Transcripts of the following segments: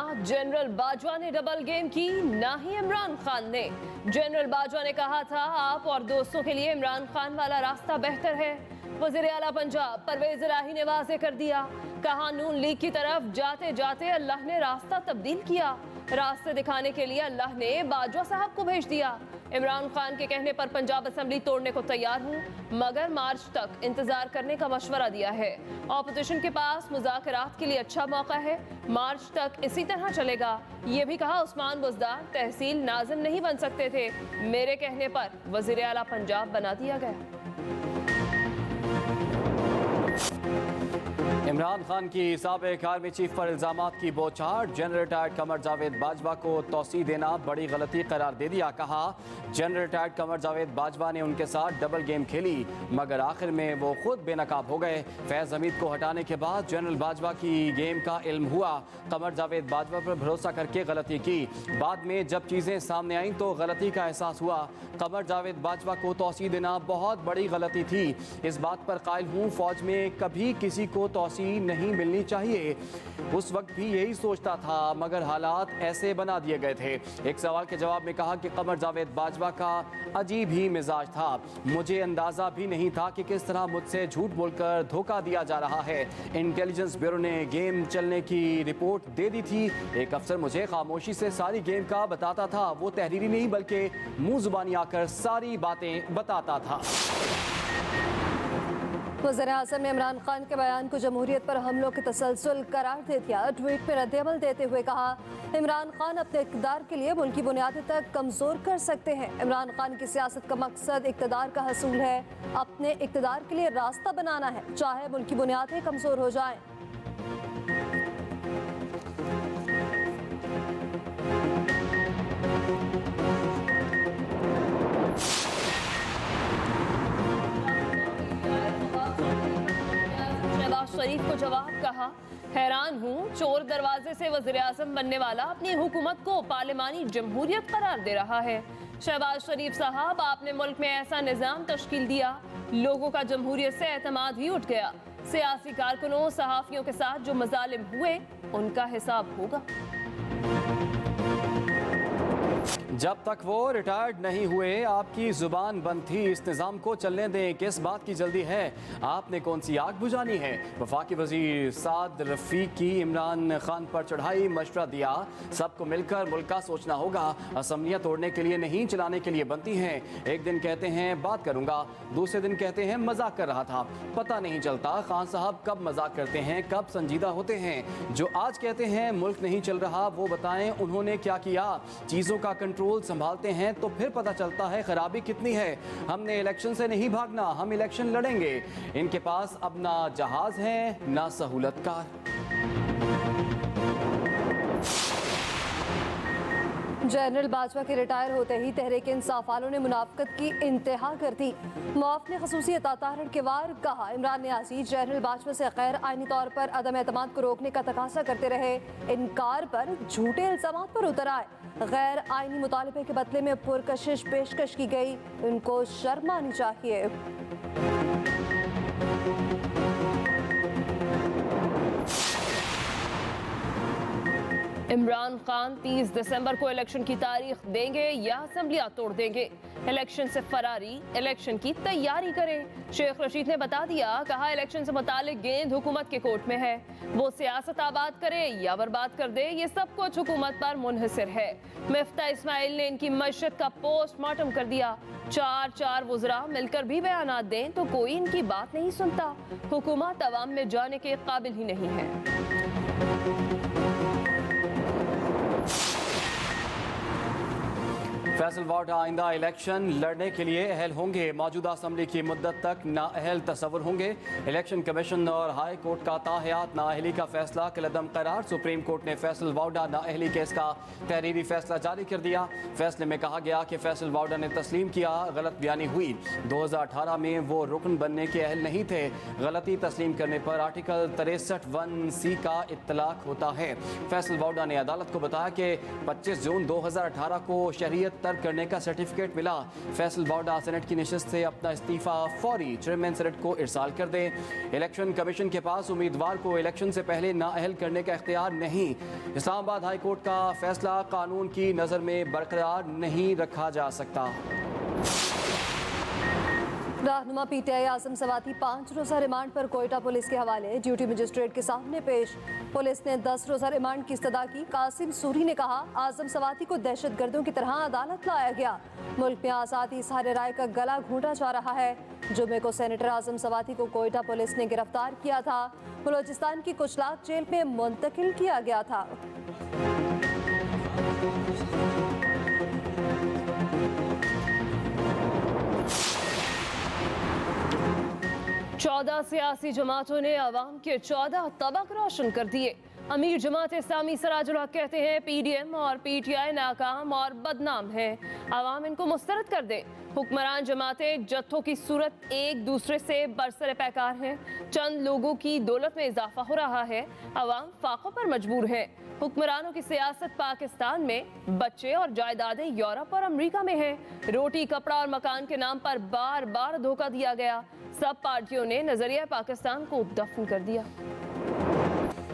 ना जनरल बाजवा ने double game की, ना ही इमरान खान ने। जनरल बाजवा ने कहा था आप और दोस्तों के लिए इमरान खान वाला रास्ता बेहतर है। वज़ीर आला पंजाब परवेज इलाही ने वाज़ेह कर दिया, कहा नून लीग की तरफ जाते जाते अल्लाह ने रास्ता तब्दील किया। रास्ते दिखाने के लिए अल्लाह ने बाजवा साहब को भेज दिया। इमरान खान के कहने पर पंजाब असेंबली तोड़ने को तैयार हूँ, मगर मार्च तक इंतजार करने का मशवरा दिया है। ऑपोजिशन के पास मुज़ाकरात के लिए अच्छा मौका है, मार्च तक इसी तरह चलेगा। ये भी कहा उस्मान बुज़दार तहसील नाज़िम नहीं बन सकते थे, मेरे कहने पर वज़ीर आला पंजाब बना दिया गया। इमरान खान की साबिक़ आर्मी चीफ पर इल्ज़ामात की बौछार। जनरल रिटायर्ड कमर जावेद बाजवा को तौसीह देना बड़ी गलती करार दे दिया। कहा जनरल रिटायर्ड कमर जावेद बाजवा ने उनके साथ डबल गेम खेली, मगर आखिर में वो खुद बेनकाब हो गए। फैज़ हमीद को हटाने के बाद जनरल बाजवा की गेम का इल्म हुआ। कमर जावेद बाजवा पर भरोसा करके गलती की, बाद में जब चीज़ें सामने आईं तो गलती का एहसास हुआ। कमर जावेद बाजवा को तौसीह देना बहुत बड़ी गलती थी। इस बात पर कायल हूँ फ़ौज में कभी किसी को तौसीह नहीं मिलनी चाहिए। उस वक्त भी यही सोचता था, मगर हालात ऐसे बना दिए गए थे। एक सवाल के जवाब में कहा कि कमर जावेद बाजवा का अजीब ही मिजाज था, मुझे अंदाजा भी नहीं था कि किस तरह मुझसे झूठ बोलकर धोखा दिया जा रहा है। इंटेलिजेंस ब्यूरो ने गेम चलने की रिपोर्ट दे दी थी। एक अफसर मुझे खामोशी से सारी गेम का बताता था, वो तहरीरी नहीं बल्कि मुंह जुबानी आकर सारी बातें बताता था। वज़ीर-ए-आज़म ने इमरान खान के बयान को जमहूरियत पर हमलों के तसलसल करार दे दिया। ट्वीट पर रद्द-ए-अमल देते हुए कहा इमरान खान अपने इक़्तिदार के लिए मुल्क की बुनियादें तक कमज़ोर कर सकते हैं। इमरान खान की सियासत का मकसद इक़्तिदार का हसूल है, अपने इक़्तिदार के लिए रास्ता बनाना है, चाहे मुल्क की बुनियादें कमज़ोर हो जाएं। शरीफ को जवाब, कहा हैरान हूँ चोर दरवाजे से वज़ीर आज़म बनने वाला अपनी हुकूमत को पार्लिमानी जमहूरियत करार दे रहा है। शहबाज शरीफ साहब, आपने मुल्क में ऐसा निज़ाम तश्कील दिया, लोगों का जमहूरियत से एतमाद ही उठ गया। सियासी कारकुनों सहाफ़ियों के साथ जो मज़ालिम हुए उनका हिसाब होगा। जब तक वो रिटायर्ड नहीं हुए आपकी जुबान बंद थी। इस निज़ाम को चलने दें, किस बात की जल्दी है, आपने कौन सी आग बुझानी है। वफाकी वज़ीर साद रफ़ीक की इमरान खान पर चढ़ाई, मशवरा दिया सबको मिलकर मुल्क का सोचना होगा। असम्बलियाँ तोड़ने के लिए नहीं चलाने के लिए बनती हैं। एक दिन कहते हैं बात करूँगा, दूसरे दिन कहते हैं मजाक कर रहा था। पता नहीं चलता खान साहब कब मजाक करते हैं, कब संजीदा होते हैं। जो आज कहते हैं मुल्क नहीं चल रहा, वो बताएं उन्होंने क्या किया। चीज़ों का कंट्रोल संभालते हैं तो फिर पता चलता है खराबी कितनी है। हमने इलेक्शन से नहीं भागना, हम इलेक्शन लड़ेंगे। इनके पास अब ना जहाज है ना सहूलतकार। जनरल बाजवा के रिटायर होते ही तहरीक इंसाफ वालों ने मुनाफकत की इंतहा कर दी। मुआफ़िन ख़ुसूसी तारण के वार, कहा इमरान नियाज़ी जनरल बाजवा से गैर आइनी तौर पर अदम एतमाद को रोकने का तकाज़ा करते रहे, इनकार पर झूठे इल्ज़ामात पर उतर आए। गैर आइनी मुतालबे के बदले में पुरकशिश पेशकश की गई, उनको शर्म आनी चाहिए। इमरान खान 30 दिसंबर को इलेक्शन की तारीख देंगे या असेंबलियां तोड़ देंगे। इलेक्शन से फरारी, इलेक्शन की तैयारी करें। शेख रशीद ने बता दिया, कहा इलेक्शन से मुतालिक गेंद हुकूमत के कोर्ट में है, वो सियासत आबाद करे या बर्बाद कर दे, ये सब कुछ हुकूमत पर मुनहसर है। मिफ्ता इस्माइल ने इनकी मशत का पोस्टमार्टम कर दिया। चार वुज़रा मिलकर भी बयानात दें तो कोई इनकी बात नहीं सुनता। हुकूमत अवाम में जाने के काबिल ही नहीं है। फैसल वार्ड आइंदा इलेक्शन लड़ने के लिए अहल होंगे। मौजूदा असम्बली की मुद्दत तक नाअहल तस्वुर होंगे। इलेक्शन कमीशन और हाई कोर्ट का ताहयात नाअहली का फैसला कलअदम करार। सुप्रीम कोर्ट ने फैसल वार्डा नाअहली केस का तहरीरी फैसला जारी कर दिया। फैसले में कहा गया कि फैसल वार्डा ने तस्लीम किया गलत बयानी हुई। 2018 में वो रुकन बनने के अहल नहीं थे। गलती तस्लीम करने पर आर्टिकल 63(1)(c) का इत्तलाक होता है। फैसल वार्डा ने अदालत को बताया कि 25 जून 2018 को शरीयत तर्क करने का सर्टिफिकेट मिला। फैसल बावडा सेनेट की नशिस्त से अपना इस्तीफा फौरी चेयरमैन सेनेट को इरसाल कर दें। इलेक्शन कमीशन के पास उम्मीदवार को इलेक्शन से पहले नाअहल करने का इख्तियार नहीं। इस्लामाबाद हाई कोर्ट का फैसला कानून की नज़र में बरकरार नहीं रखा जा सकता। रहनुमा पीटीआई आजम सवाती 5 रोज़ा रिमांड पर कोयटा पुलिस के हवाले ड्यूटी मजिस्ट्रेट के सामने पेश। पुलिस ने 10 रोज़ा रिमांड की इस्तदा की। कासिम सूरी ने कहा, आजम सवाती को दहशतगर्दों की तरह अदालत लाया गया। मुल्क में आज़ादी इज़हार राय का गला घोंटा जा रहा है। जुमे को सेनेटर आजम सवाती को कोयटा पुलिस ने गिरफ्तार किया था। बलोचिस्तान की कुचलाक जेल में मुंतकिल किया गया था। 14 सियासी जमातों ने अवाम के 14 तबक रोशन कर दिए। अमीर जमात इस्लामी सराजुल हक कहते हैं पीडीएम और पीटीआई नाकाम और बदनाम हैं, अवाम इनको मुस्तरद कर दे। हुक्मरान जमातें जत्थों की सूरत एक दूसरे से बरसरे पैकार हैं। चंद लोगों की दौलत में इजाफा हो रहा है, अवाम फाकों पर मजबूर है। हुक्मरानों की सियासत पाकिस्तान में, बच्चे और जायदादें यूरोप और अमेरिका में है। रोटी कपड़ा और मकान के नाम पर बार बार धोखा दिया गया। सब पार्टियों ने नजरिया पाकिस्तान को दफन कर दिया।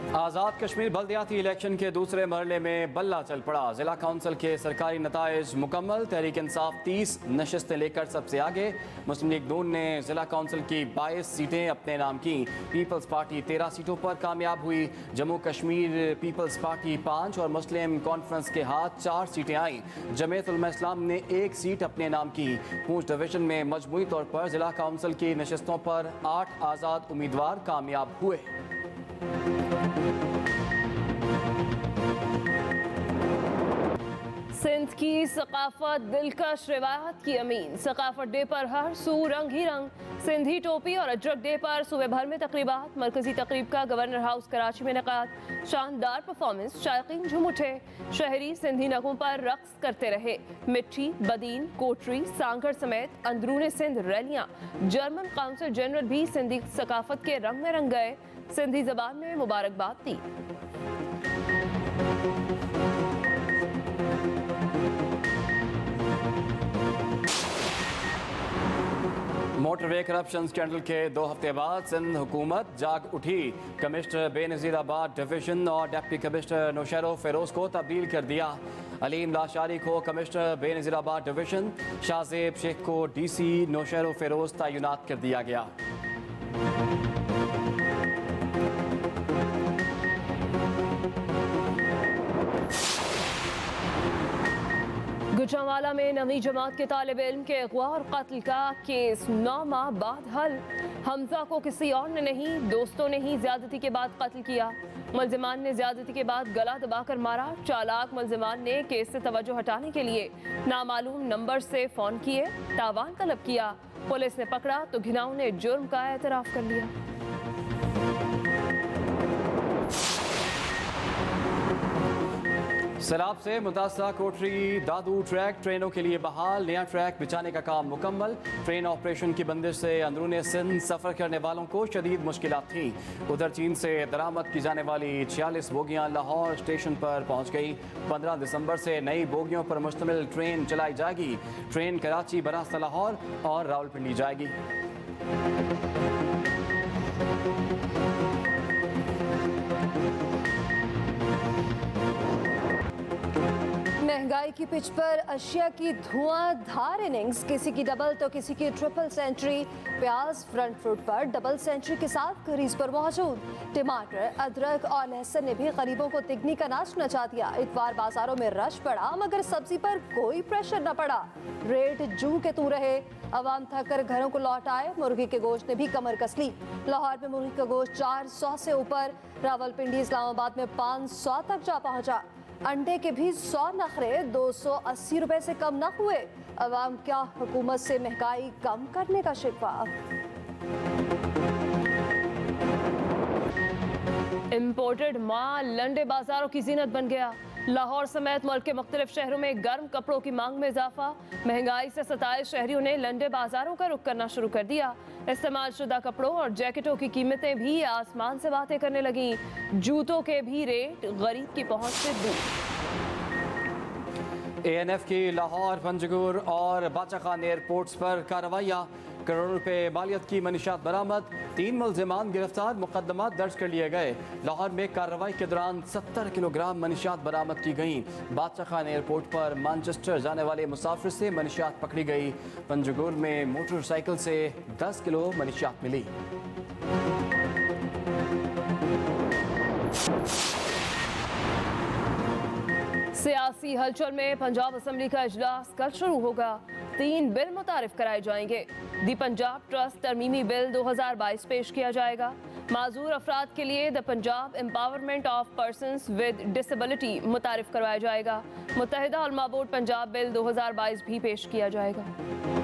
आज़ाद कश्मीर बल्दियाती इलेक्शन के दूसरे मरहले में बल्ला चल पड़ा। जिला काउंसिल के सरकारी नताइज मुकम्मल। तहरीक इंसाफ 30 नशिस्तें लेकर सबसे आगे। मुस्लिम लीग नून ने जिला काउंसिल की 22 सीटें अपने नाम की। पीपल्स पार्टी 13 सीटों पर कामयाब हुई। जम्मू कश्मीर पीपल्स पार्टी 5 और मुस्लिम कॉन्फ्रेंस के हाथ 4 सीटें आईं। जमीयत उलमा इस्लाम ने 1 सीट अपने नाम की। पूंछ डिवीजन में मजमूई तौर पर जिला काउंसिल की नशिस्तों पर 8 आज़ाद उम्मीदवार कामयाब हुए। सिंध की सकाफत दिलकश रिवायत की अमीन। सकाफत डे पर हर सू रंग ही रंग। सिंधी टोपी और अजरक डे पर सूबे भर में तकरीबात। मरकजी तकरीब का गवर्नर हाउस कराची में इनेकाद। शानदार परफॉर्मेंस, शायकीन झूम उठे। शहरी सिंधी नगों पर रक्स करते रहे। मिट्टी, बदीन, कोटरी, सांगड़ समेत अंदरूने सिंध रैलियां। जर्मन काउंसिल जनरल भी सिंधी सकाफत के रंग में रंग गए। सिंधी जबान में मुबारकबाद दी। मोटरवे करप्शन स्कैंडल के 2 हफ्ते बाद सिंध हुकूमत जाग उठी। कमिश्नर बेनज़ीराबाद डिवीजन और डिप्टी कमिश्नर नौशेरो फेरोज को तब्दील कर दिया। अलीम लाशारी को कमिश्नर बेनज़ीराबाद डिवीजन, शाहजेब शेख को डीसी नौशेरो फेरोज तैनात कर दिया गया। गुजरांवाला में नवी जमात के तालिब इल्म के अगवा और कत्ल का केस 9 माह बाद हल। हमजा को किसी और ने नहीं, दोस्तों ने ही ज्यादती के बाद कत्ल किया। मुलजिमान ने ज्यादती के बाद गला दबाकर मारा। चालाक मुलजिमान ने केस से तवज्जो हटाने के लिए नामालूम नंबर से फोन किए, तावान तलब किया। पुलिस ने पकड़ा तो घिनाऊ ने जुर्म का एतराफ कर लिया। सैलाब से मुतासरा कोटरी दादू ट्रैक ट्रेनों के लिए बहाल। नया ट्रैक बिछाने का काम मुकम्मल। ट्रेन ऑपरेशन की बंदिश से अंदरूनी सिंध सफ़र करने वालों को शदीद मुश्किलात थी। उधर चीन से दरामद की जाने वाली 46 बोगियां लाहौर स्टेशन पर पहुंच गई। 15 दिसंबर से नई बोगियों पर मुश्तमिल ट्रेन चलाई जाएगी। ट्रेन कराची, बनास्ता, लाहौर और रावलपिंडी जाएगी। महंगाई की पिच पर अशिया की धुआंधार इनिंग्स। किसी की डबल तो किसी की ट्रिपल सेंचुरी। प्याज फ्रंट फुट पर डबल सेंचुरी के साथ क्रीज पर मौजूद। टमाटर, अदरक और लहसुन ने भी गरीबों को तिगनी का नाच नचा दिया। इतवार बाजारों में रश पड़ा मगर सब्जी पर कोई प्रेशर न पड़ा। रेट जू के तू रहे। अवाम थक कर घरों को लौट आए। मुर्गी के गोश्त ने भी कमर कस ली। लाहौर में मुर्गी का गोश्त 400 से ऊपर। रावलपिंडी, इस्लामाबाद में 500 तक जा पहुंचा। अंडे के भी 100 नखरे 280 रुपए से कम न हुए। अवाम क्या हुकूमत से महंगाई कम करने का शिकवा। इम्पोर्टेड माल लंडे बाजारों की जीनत बन गया। लाहौर समेत मुल्क के मुख्तलिफ शहरों में गर्म कपड़ों की मांग में इजाफा। महंगाई से सताए शहरियों ने लंडे बाजारों का रुख करना शुरू कर दिया। इस्तेमाल शुदा कपड़ों और जैकेटों की कीमतें भी आसमान से बातें करने लगी। जूतों के भी रेट गरीब की पहुंच से दूर। ANF की लाहौर, पंजगुर और बाचा खान एयरपोर्ट्स पर कार्रवाइयाँ, करोड़ों रुपए मालियत की मनीशात बरामद, 3 मुलजिमान गिरफ्तार, मुकदमा दर्ज कर लिए गए। लाहौर में कार्रवाई के दौरान 70 किलोग्राम मनीशात बरामद की गई। बाचा खान एयरपोर्ट पर मैनचेस्टर जाने वाले मुसाफिर से मनीशात पकड़ी गई। पंजगुर में मोटरसाइकिल से 10 किलो मनीशात मिली। सियासी हलचल में पंजाब असम्बली का इजलास कल शुरू होगा। 3 बिल मुतारिफ कराए जाएंगे। दी पंजाब ट्रस्ट तरमीमी बिल 2022 पेश किया जाएगा। माजूर अफराद के लिए the Punjab empowerment of persons with disability मुतारिफ करवाया जाएगा। मुत्तहिदा उलमा बोर्ड पंजाब बिल 2022 भी पेश किया जाएगा।